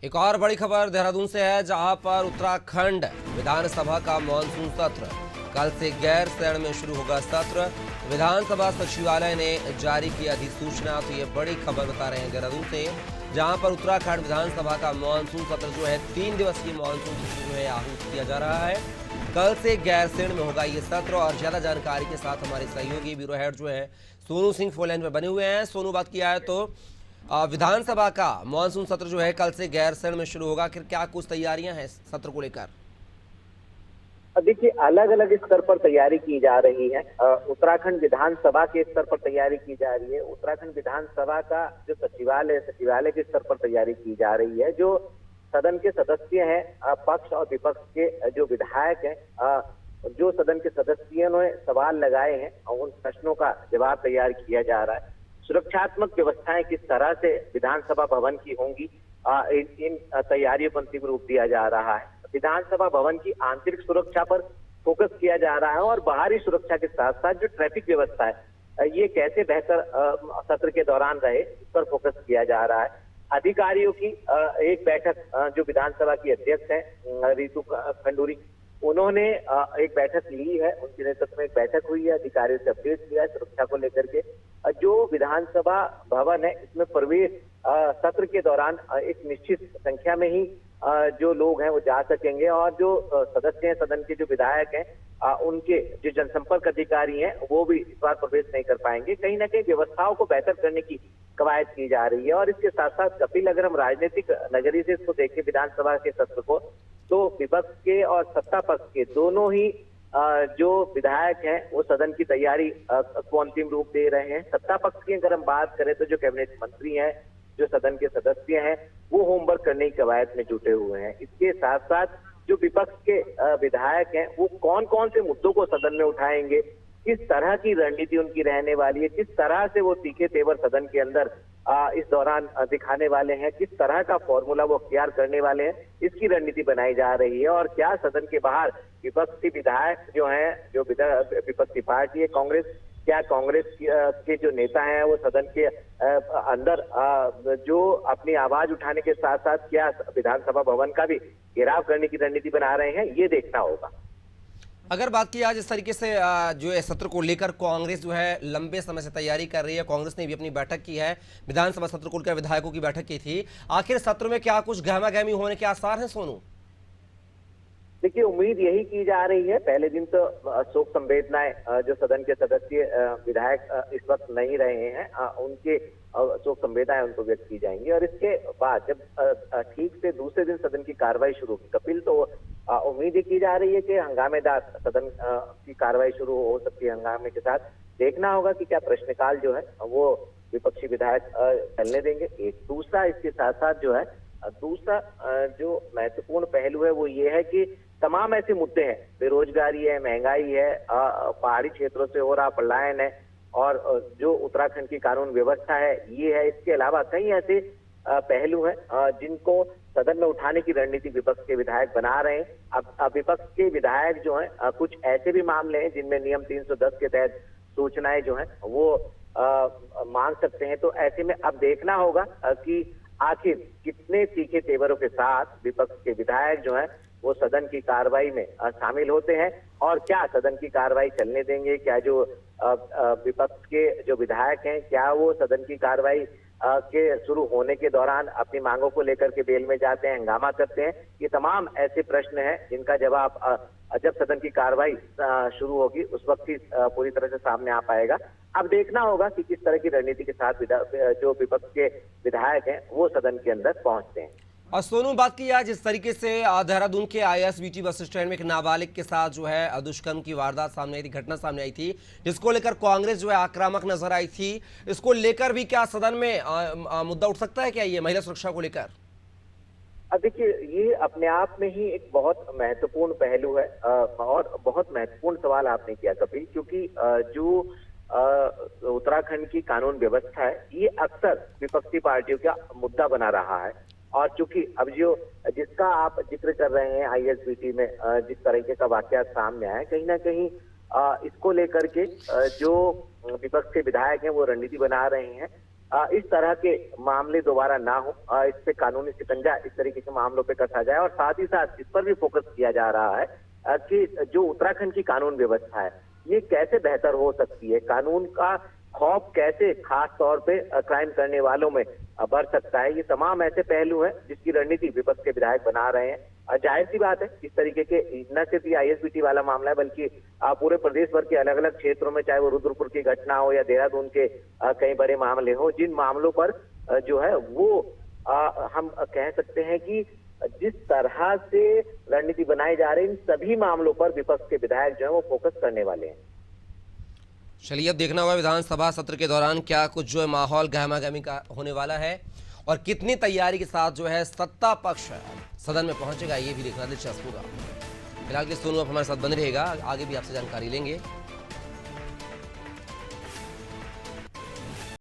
एक और बड़ी खबर देहरादून से है, जहां पर उत्तराखंड विधानसभा का मानसून सत्र कल से गैर शरण में शुरू होगा। सत्र विधानसभा सचिवालय ने जारी की अधिसूचना। तो ये बड़ी खबर बता रहे हैं देहरादून से, जहां पर उत्तराखंड विधानसभा का मानसून सत्र जो है 3 दिवसीय मानसून सत्र जो है आहूत किया जा रहा है। कल से गैर शरण में होगा ये सत्र। और ज्यादा जानकारी के साथ हमारे सहयोगी ब्यूरो हेड जो है सोनू सिंह फोन लाइन पर बने हुए हैं। सोनू, बात किया है तो विधानसभा का मानसून सत्र जो है कल से गैर शरण में शुरू होगा। क्या कुछ तैयारियां हैं सत्र को लेकर? देखिए, अलग अलग स्तर पर तैयारी की जा रही है। उत्तराखंड विधानसभा के स्तर पर तैयारी की जा रही है। उत्तराखंड विधानसभा का जो सचिवालय के स्तर पर तैयारी की जा रही है। जो सदन के सदस्य हैं, पक्ष और विपक्ष के जो विधायक हैं, जो सदन के सदस्यों ने सवाल लगाए हैं और उन प्रश्नों का जवाब तैयार किया जा रहा है। सुरक्षात्मक व्यवस्थाएं किस तरह से विधानसभा भवन की होंगी, इन तैयारियों पर अंतिम रूप दिया जा रहा है। विधानसभा भवन की आंतरिक सुरक्षा पर फोकस किया जा रहा है और बाहरी सुरक्षा के साथ साथ जो ट्रैफिक व्यवस्था है, ये कैसे बेहतर सत्र के दौरान रहे, इस पर फोकस किया जा रहा है। अधिकारियों की एक बैठक, जो विधानसभा की अध्यक्ष है रितु खंडूरी, उन्होंने एक बैठक ली है। उनके नेतृत्व में एक बैठक हुई है, अधिकारियों से अपडेट किया है सुरक्षा को लेकर के। जो विधानसभा भवन है, इसमें प्रवेश सत्र के दौरान एक निश्चित संख्या में ही जो लोग हैं वो जा सकेंगे और जो सदस्य हैं सदन के, जो विधायक हैं, उनके जो जनसंपर्क अधिकारी हैं, वो भी इस बार प्रवेश नहीं कर पाएंगे। कहीं ना कहीं व्यवस्थाओं को बेहतर करने की कवायद की जा रही है। और इसके साथ साथ कपिल, अगर हम राजनीतिक नजरिए से इसको देखें विधानसभा के सत्र को, तो विपक्ष के और सत्ता पक्ष के दोनों ही जो विधायक हैं वो सदन की तैयारी को अंतिम रूप दे रहे हैं। सत्ता पक्ष की अगर हम बात करें तो जो कैबिनेट मंत्री हैं, जो सदन के सदस्य हैं, वो होमवर्क करने की कवायद में जुटे हुए हैं। इसके साथ साथ जो विपक्ष के विधायक हैं, वो कौन कौन से मुद्दों को सदन में उठाएंगे, किस तरह की रणनीति उनकी रहने वाली है, किस तरह से वो तीखे तेवर सदन के अंदर इस दौरान दिखाने वाले हैं, किस तरह का फॉर्मूला वो अख्तियार करने वाले हैं, इसकी रणनीति बनाई जा रही है। और क्या सदन के बाहर विपक्षी विधायक जो हैं, जो विपक्षी पार्टी है कांग्रेस, क्या कांग्रेस के जो नेता हैं वो सदन के अंदर जो अपनी आवाज उठाने के साथ साथ क्या विधानसभा भवन का भी घेराव करने की रणनीति बना रहे हैं, ये देखना होगा। अगर बात की आज इस तरीके से जो है सत्र को लेकर कांग्रेस जो है लंबे समय से तैयारी कर रही है। कांग्रेस ने भी अपनी बैठक की है, विधानसभा सत्र को लेकर विधायकों की बैठक की थी। आखिर सत्र में क्या कुछ गहमा गहमी होने के आसार हैं सोनू? देखिए, उम्मीद यही की जा रही है। पहले दिन तो शोक संवेदनाएं, जो सदन के सदस्य विधायक इस वक्त नहीं रहे हैं, उनके शोक संवेदनाएं उनको व्यक्त की जाएंगी। और इसके बाद जब ठीक से दूसरे दिन सदन की कार्रवाई शुरू होगी कपिल, तो उम्मीद ये की जा रही है कि हंगामेदार सदन की कार्रवाई शुरू हो सकती है। हंगामे के साथ देखना होगा कि क्या प्रश्नकाल जो है वो विपक्षी विधायक चलने देंगे। एक दूसरा इसके साथ साथ जो है दूसरा जो महत्वपूर्ण पहलू है वो ये है कि तमाम ऐसे मुद्दे हैं, बेरोजगारी है, महंगाई है, पहाड़ी क्षेत्रों से हो रहा पलायन है, और जो उत्तराखंड की कानून व्यवस्था है ये है। इसके अलावा कई ऐसे पहलू हैं जिनको सदन में उठाने की रणनीति विपक्ष के विधायक बना रहे हैं। अब विपक्ष के विधायक जो हैं, कुछ ऐसे भी मामले हैं जिनमें नियम 310 के तहत सूचनाएं जो हैं वो मांग सकते हैं। तो ऐसे में अब देखना होगा कि आखिर कितने तीखे तेवरों के साथ विपक्ष के विधायक जो हैं वो सदन की कार्रवाई में शामिल होते हैं, और क्या सदन की कार्रवाई चलने देंगे। क्या जो विपक्ष के जो विधायक हैं, क्या वो सदन की कार्रवाई के शुरू होने के दौरान अपनी मांगों को लेकर के बेल में जाते हैं, हंगामा करते हैं। ये तमाम ऐसे प्रश्न हैं जिनका जवाब जब सदन की कार्रवाई शुरू होगी उस वक्त ही पूरी तरह से सामने आ पाएगा। अब देखना होगा कि किस तरह की रणनीति के साथ जो विपक्ष के विधायक हैं वो सदन के अंदर पहुंचते हैं। और सोनू, बात की आज जिस तरीके से देहरादून के आईएसबीटी बस स्टैंड में एक नाबालिग के साथ जो है दुष्कर्म की वारदात सामने आई थी, घटना सामने आई थी, जिसको लेकर कांग्रेस जो है आक्रामक नजर आई थी। इसको लेकर भी क्या सदन में मुद्दा उठ सकता है क्या, ये महिला सुरक्षा को लेकर? देखिए, ये अपने आप में ही एक बहुत महत्वपूर्ण पहलू है और बहुत महत्वपूर्ण सवाल आपने किया कपिल, क्योंकि जो उत्तराखंड की कानून व्यवस्था है ये अक्सर विपक्षी पार्टियों का मुद्दा बना रहा है। और चूंकि अब जो जिसका आप जिक्र कर रहे हैं आईएसबीटी में जिस तरीके का वाकया सामने आया है, कहीं ना कहीं इसको लेकर के जो विपक्ष के विधायक हैं वो रणनीति बना रहे हैं इस तरह के मामले दोबारा ना हो, इस पे कानूनी शिकंजा इस तरीके के मामलों पे कसा जाए। और साथ ही साथ इस पर भी फोकस किया जा रहा है कि जो उत्तराखंड की कानून व्यवस्था है ये कैसे बेहतर हो सकती है, कानून का खौफ कैसे खास तौर पे क्राइम करने वालों में बढ़ सकता है। ये तमाम ऐसे पहलू हैं जिसकी रणनीति विपक्ष के विधायक बना रहे हैं। जाहिर सी बात है, इस तरीके के न सिर्फ ये आईएसबीटी वाला मामला है बल्कि पूरे प्रदेश भर के अलग अलग क्षेत्रों में, चाहे वो रुद्रपुर की घटना हो या देहरादून के कई बड़े मामले हो, जिन मामलों पर जो है वो हम कह सकते हैं कि जिस तरह से रणनीति बनाई जा रही है, इन सभी मामलों पर विपक्ष के विधायक जो है वो फोकस करने वाले हैं। चलिए, अब देखना होगा विधानसभा सत्र के दौरान क्या कुछ जो है माहौल गहमा गहमी का होने वाला है और कितनी तैयारी के साथ जो है सत्ता पक्ष सदन में पहुंचेगा, ये भी देखना दिलचस्प होगा। फिलहाल के सोनू आप हमारे साथ बने रहेगा, आगे भी आपसे जानकारी लेंगे।